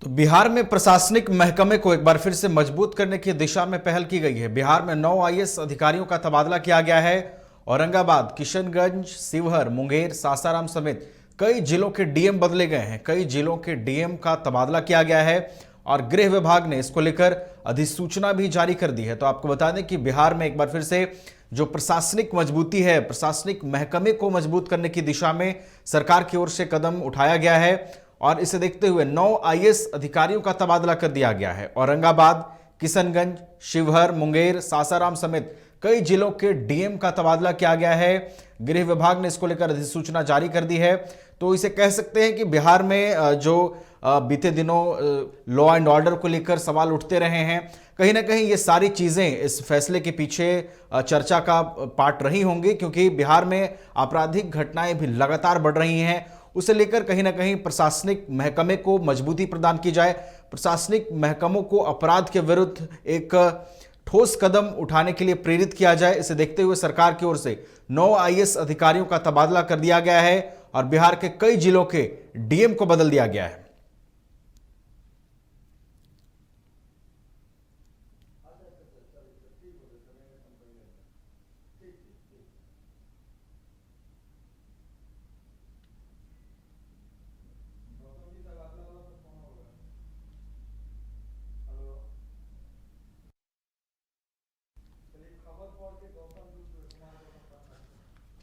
तो बिहार में प्रशासनिक महकमे को एक बार फिर से मजबूत करने की दिशा में पहल की गई है। बिहार में 9 आईएएस अधिकारियों का तबादला किया गया है। औरंगाबाद, किशनगंज, शिवहर, मुंगेर, सासाराम समेत कई जिलों के डीएम बदले गए हैं। कई जिलों के डीएम का तबादला किया गया है और गृह विभाग ने इसको लेकर अधिसूचना भी जारी कर दी है। तो आपको बता दें कि बिहार में एक बार फिर से जो प्रशासनिक मजबूती है, प्रशासनिक महकमे को मजबूत करने की दिशा में सरकार की ओर से कदम उठाया गया है और इसे देखते हुए 9 आईएएस अधिकारियों का तबादला कर दिया गया है। औरंगाबाद, किशनगंज, शिवहर, मुंगेर, सासाराम समेत कई जिलों के डीएम का तबादला किया गया है। गृह विभाग ने इसको लेकर अधिसूचना जारी कर दी है। तो इसे कह सकते हैं कि बिहार में जो बीते दिनों लॉ एंड ऑर्डर को लेकर सवाल उठते रहे हैं, कहीं ना कहीं ये सारी चीजें इस फैसले के पीछे चर्चा का पार्ट रही होंगी, क्योंकि बिहार में आपराधिक घटनाएं भी लगातार बढ़ रही हैं। उसे लेकर कहीं ना कहीं प्रशासनिक महकमे को मजबूती प्रदान की जाए, प्रशासनिक महकमों को अपराध के विरुद्ध एक ठोस कदम उठाने के लिए प्रेरित किया जाए। इसे देखते हुए सरकार की ओर से 9 आईएएस अधिकारियों का तबादला कर दिया गया है और बिहार के कई जिलों के डीएम को बदल दिया गया है।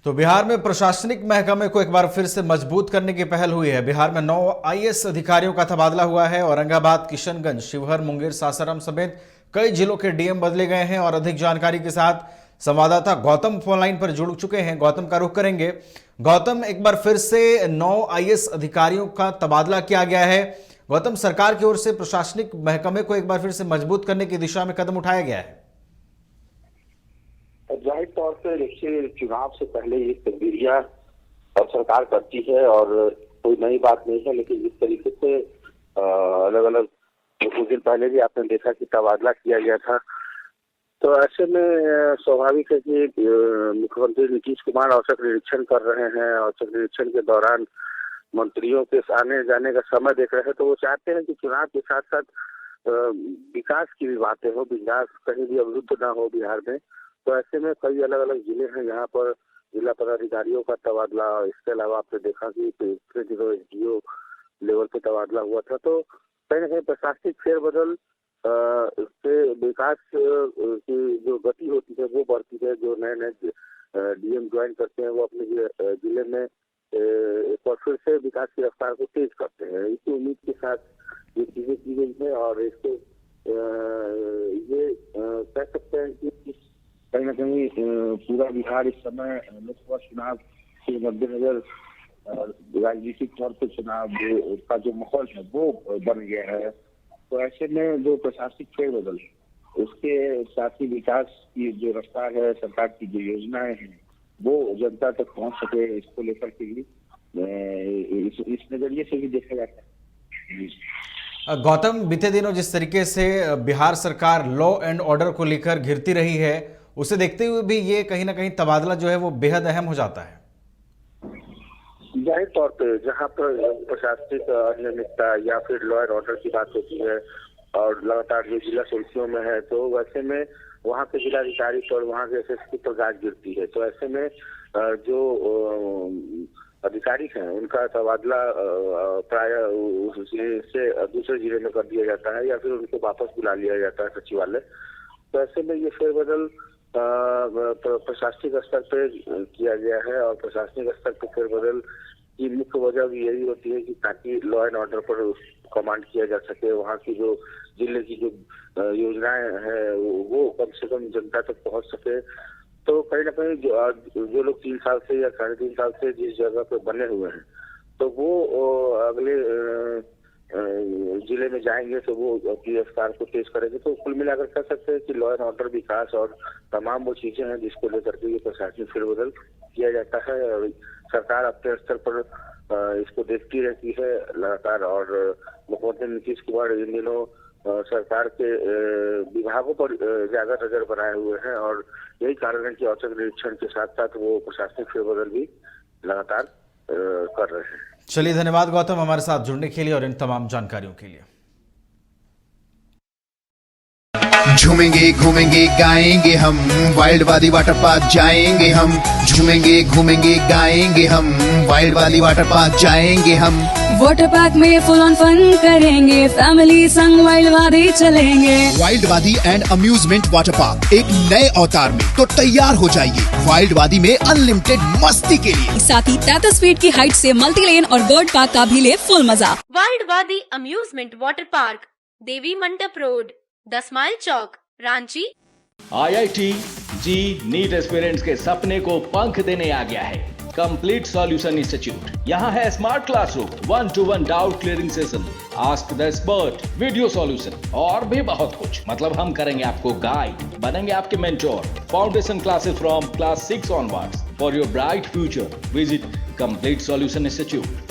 तो बिहार में प्रशासनिक महकमे को एक बार फिर से मजबूत करने की पहल हुई है। बिहार में 9 आईएएस अधिकारियों का तबादला हुआ है। औरंगाबाद, किशनगंज, शिवहर, मुंगेर, सासाराम समेत कई जिलों के डीएम बदले गए हैं और अधिक जानकारी के साथ संवाददाता गौतम फोन लाइन पर जुड़ चुके हैं। गौतम का रुख करेंगे। गौतम, एक बार फिर से 9 आईएएस अधिकारियों का तबादला किया गया है। गौतम, सरकार की ओर से प्रशासनिक महकमे को एक बार फिर से मजबूत करने की दिशा में कदम उठाया गया है। जाहिर तौर से देखिए, चुनाव से ये तब्दीलियां और सरकार करती है और कोई नई बात नहीं है, लेकिन जिस तरीके से अलग अलग कुछ दिन पहले भी आपने देखा कि तबादला किया गया था, तो ऐसे में स्वाभाविक है कि मुख्यमंत्री नीतीश कुमार औचक निरीक्षण कर रहे हैं। औचक निरीक्षण के दौरान मंत्रियों के आने जाने का समय देख रहे हैं, तो वो चाहते हैं कि चुनाव के साथ साथ विकास की भी बातें हो, विकास कहीं भी अवरुद्ध ना हो बिहार में। तो ऐसे में कई अलग अलग जिले हैं जहाँ पर जिला पदाधिकारियों का तबादला, इसके अलावा आपने देखा कि पिछले दिनों एसडीओ लेवल पे तबादला हुआ था। तो कहीं ना कहीं प्रशासनिक फेरबदल से विकास की जो गति होती है वो बढ़ती है। जो नए नए डीएम ज्वाइन करते हैं वो अपने जिले में एक बार फिर से विकास की रफ्तार को तेज करते हैं। इसी उम्मीद के साथ ये चीजें की गई है और इसको ये कह सकते हैं कि कहीं ना कहीं पूरा बिहार इस समय लोकसभा चुनाव के मद्देनजर राजनीतिक तौर पर चुनाव का जो माहौल है वो बन गया है। तो ऐसे में जो प्रशासनिक फेरबदल उसके साथ ही विकास की जो रफ्तार है, सरकार की जो योजनाएं हैं वो जनता तक पहुंच सके, इसको लेकर के भी इस नजरिए से भी देखा जाता है। गौतम, बीते दिनों जिस तरीके से बिहार सरकार लॉ एंड ऑर्डर को लेकर घिरती रही है, उसे देखते हुए भी ये कहीं ना कहीं तबादला जो है वो बेहद अहम हो जाता है। जाहिर तौर पे जहाँ पर प्रशासनिक अनियमितता या फिर लॉ एंड ऑर्डर की बात होती है और लगातार जो जिला सुर्खियों में है, तो वैसे में वहाँ के जिलाधिकारी और वहाँ के एसएसपी पर गाज गिरती है। तो ऐसे में जो अधिकारी हैं उनका तबादला प्राय से दूसरे जिले में कर दिया जाता है या फिर उनको वापस बुला लिया जाता है सचिवालय। तो ऐसे में ये फेरबदल प्रशासनिक स्तर पर किया गया है और प्रशासनिक स्तर पर फेरबदल की मुख्य वजह भी यही होती है कि ताकि लॉ एंड ऑर्डर पर कमांड किया जा सके। वहाँ की जो जिले की जो योजनाएं हैं वो कम से कम जनता तक पहुँच सके। तो कहीं ना कहीं जो लोग 3 साल से या 3.5 साल से जिस जगह पे बने हुए हैं, तो वो अगले जिले में जाएंगे तो वो अपनी रफ्तार को तेज करेंगे। तो कुल मिलाकर कह सकते हैं कि लॉ एंड ऑर्डर, विकास और तमाम वो चीजें हैं जिसको लेकर के ये प्रशासनिक फेरबदल किया जाता है और सरकार अपने स्तर पर इसको देखती रहती है लगातार। और मुख्यमंत्री नीतीश कुमार इन दिनों सरकार के विभागों पर ज्यादा नजर बनाए हुए हैं और यही कारण है कि औचक निरीक्षण के साथ साथ वो प्रशासनिक फेरबदल भी लगातार कर रहे हैं। चलिए, धन्यवाद गौतम हमारे साथ जुड़ने के लिए और इन तमाम जानकारियों के लिए। झूमेंगे घूमेंगे गाएंगे हम, वाइल्ड वाली वाटर पार्क जाएंगे हम। झूमेंगे घूमेंगे गाएंगे हम, वाइल्ड वाली वाटर पार्क जाएंगे हम। वाटर पार्क में फुल ऑन फन करेंगे, फैमिली संग वाइल्ड वादी चलेंगे। वाइल्ड वादी एंड अम्यूजमेंट वाटर पार्क एक नए अवतार में तो तैयार हो जाइए वाइल्ड वादी में अनलिमिटेड मस्ती के लिए। साथ ही 33 फीट की हाइट से मल्टी लेन और बर्ड पार्क का भी ले फुल मजा। वाइल्ड वादी अम्यूजमेंट वाटर पार्क, देवी मंडप रोड, 10 माइल चौक, रांची। IIT जी नीट एस्पिरेंट्स के सपने को पंख देने आ गया है कंप्लीट सॉल्यूशन इंस्टीट्यूट। यहाँ है smart classroom, 1-to-1 doubt clearing session, ask the expert, video solution और भी बहुत कुछ। मतलब हम करेंगे आपको गाइड, बनेंगे आपके mentor. Foundation classes from class 6 onwards for your bright future. Visit complete solution institute.